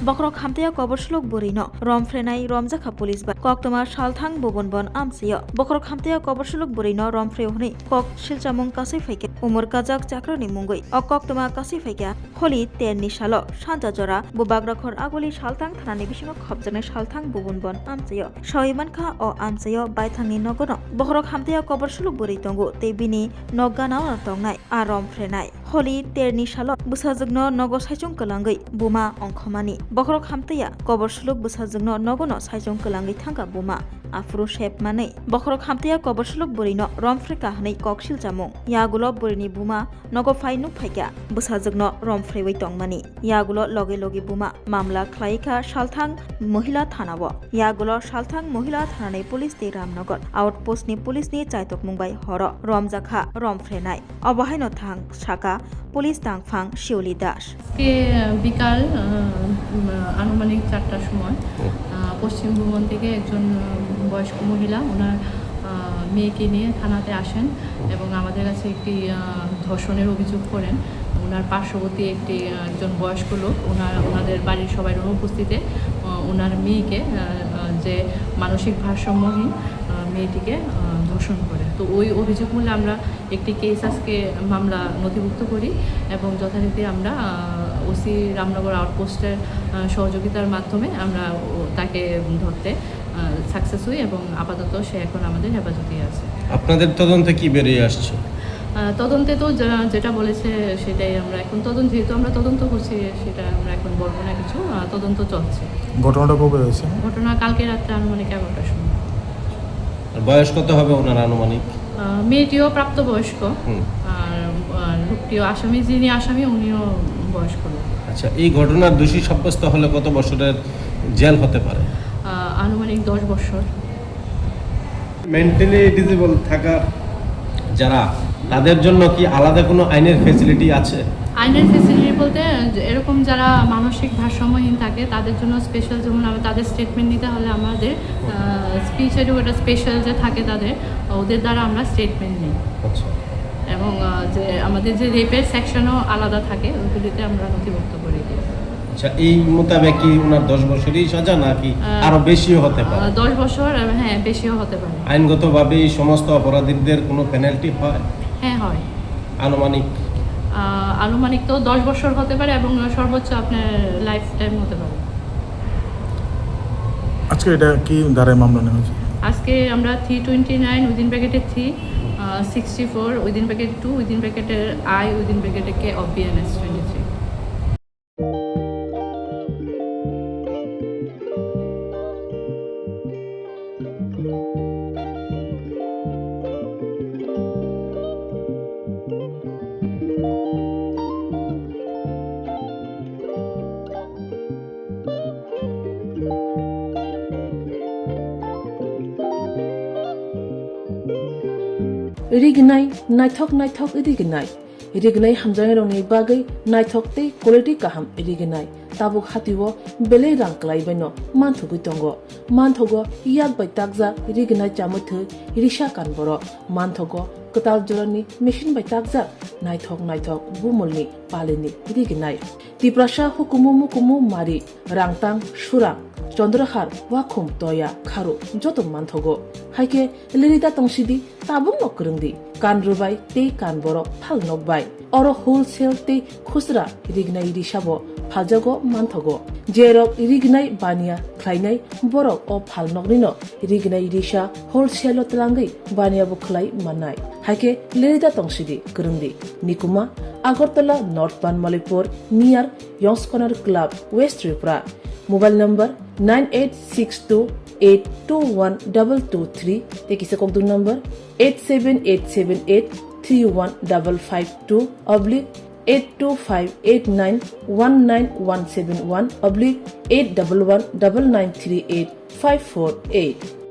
বখরক হামতেয়া কবরসলক বরিন রমফ্রেনাই রমজাখা police বা কক্তমা সালথাং ববনবন আমসিয় বখরক হামতেয়া কবরসলক বরিন রমফ্রে হনি cock শিলচামুং কাসি ফাইকে Umar Kazakh চাকরানি মুঙ্গই কক্তমা কাসি ফাইকা হলি তেরনি সাল সানজা জরা বুবাগ্রাখর আগলি সালথাং থানানি বিসিং খবজানাই সালথাং ববনবন আমসিয় সহিমানখা ও আমসিয় বাইথাংনি নগন বখরক হামতেয়া কবরসলক বরি তঙ্গু তেবিনি নগানাও তংনাই আর রমফ্রেনাই হলি তেরনি সাল বুসাজগ্ন নগ সাইচং কলাঙ্গই বুমা অংখমানি বখরক হামতেয়া কবরসলক বুসাজগ্ন নগন সাইচং কলাঙ্গই থাঙ্গা বুমা আফরু শেপ মানেই বখরক হামতেয়া কবরসলক বরিন রমফ্রে কাহাनै ককশিল জামুং ইয়াগুলো বরিনি বুমা নগ ফাইনুক ফাইকা বুসাজগ্ন রমফ্রে ওই তংমানি ইয়াগুলো লগে লগে বুমা মামলা খ্লাইকা সালথাং মহিলা থানাব ইয়াগুলো সালথাং মহিলা থানাनै পুলিশ তে রামনগর আউটপোস্টনি পুলিশনি চাইতক মুম্বাই হর রমজাখা রমফ্রে নাই অবহাইন থাং শাখা পুলিশ তাংফাং শিউলি দাস বিকাল আনুমানিক 4টার সময় পশ্চিম ভুবন থেকে একজন বয়স্ক মহিলা ওনার মেয়েকে নিয়ে থানাতে আসেন এবং আমাদের কাছে একটি ধর্ষণের অভিযোগ করেন। ওনার পার্শ্ববর্তী একজন বয়স্ক লোক ওনাদের বাড়ির সবাই অনুপস্থিতিতে ওনার মেয়েকে যে মানসিক ভারসাম্যহীন মেয়েটিকে ধর্ষণ করে। তো ওই অভিযোগ মূলে আমরা একটি কেস আজকে মামলা নথিভুক্ত করি এবং যথারীতি আমরা ওসি রামনগর আউটপোস্টের সহযোগিতার মাধ্যমে আমরা তাকে ধরতে সাকসেস হই এবং আপাতত সে এখন আমাদের হেফাজতে আছে। আপনাদের তদন্তে কি বেরিয়ে আসছে? তদন্তে তো যেটা বলেছে সেটাই আমরা এখন যেহেতু আমরা তদন্ত করছি সেটা আমরা এখন বলবো না কিছু, তদন্ত চলছে। ঘটনাটা কবে হয়েছে? ঘটনা কালকে রাত্রে আনুমানিক 11টার সময়। বয়স কত হবে ওনার আনুমানিক? মেয়েটিও প্রাপ্তবয়স্ক আর লোকটিও আসামি, যিনি আসামি উনিও বয়স্ক লোক। আচ্ছা, এই ঘটনার দোষী সাব্যস্ত হলে কত বছরের জেল হতে পারে? আনুমানিক 10 বছর। মেন্টালি ডিসেবল থাকার যারা, তাদের জন্য কি আলাদা কোনো আইনের ফ্যাসিলিটি আছে? আইনের ফ্যাসিলিটি বলতে এরকম যারা মানসিক ভারসাম্যহীন থাকে তাদের জন্য স্পেশাল, যেমন তাদের স্টেটমেন্ট নিতে হলে আমাদের স্পিচ এডুকেটর স্পেশাল যে থাকে ওদের দ্বারা আমরা স্টেটমেন্ট নিই। আচ্ছা, এবং যে আমাদের যে রেপের সেকশনও আলাদা থাকে ওইগুলিতে আমরা নথিভুক্ত করি। আচ্ছা, এই মোতাবেক কি ওনার 10 বছরই সাজা নাকি আরো বেশিও হতে পারে? 10 বছর, হ্যাঁ বেশিও হতে পারে। আইনগতভাবে এই সমস্ত অপরাধীদের কোনো পেনাল্টি হয়? হ্যাঁ হয়। আনুমানিক তো 10 বছর হতে পারে এবং সর্বোচ্চ আপনার লাইফ টাইম হতে পারে। আজকে এটা কি ধারায় মামলা নেওয়া হয়েছে? আজকে আমরা 329 উইদিন ব্র্যাকেটে 3, 64 উইদিন ব্র্যাকেট 2 উইদিন ব্র্যাকেটের I উইদিন ব্র্যাকেটে K of BNS 23। Rignai naithok rignai hamjang rongni bagai naithok tei quality kaham rignai tabuk hatiwo belai rang klaibaino manthugi tongo manthogo yak bai takja rignai chamuthu risha kanboro manthogo katal jorani machine bai takja naithok bumulni palini rignai tiprasha hukumu mari rangtang surang চন্দ্রহার ওয়াখুম তয়া খারু যত মানথগো হাইকে লিরিতা তংসিদি তাবুং নকরংদি কান রুবাই তে কান বড় ফাল নকবাই or wholesale তে খুচরা রিগনাই রিসাবো ফালজাগো মানথগো জেরক রিগনাই বানিয়া খ্লাইনাই বড় ও ফাল নকনিনো রিগনাই রিসা হোলসেল তলাঙ্গই বানিয়া বখলাই মানাই হাইকে লিরিতা তংসিদি করংদি নিকুমা Agartala north Banamalipur near young's corner club west Tripura mobile number 9862821223 tekisa kokdu number 87878315552 oblique 82589191171 oblique 8119938 548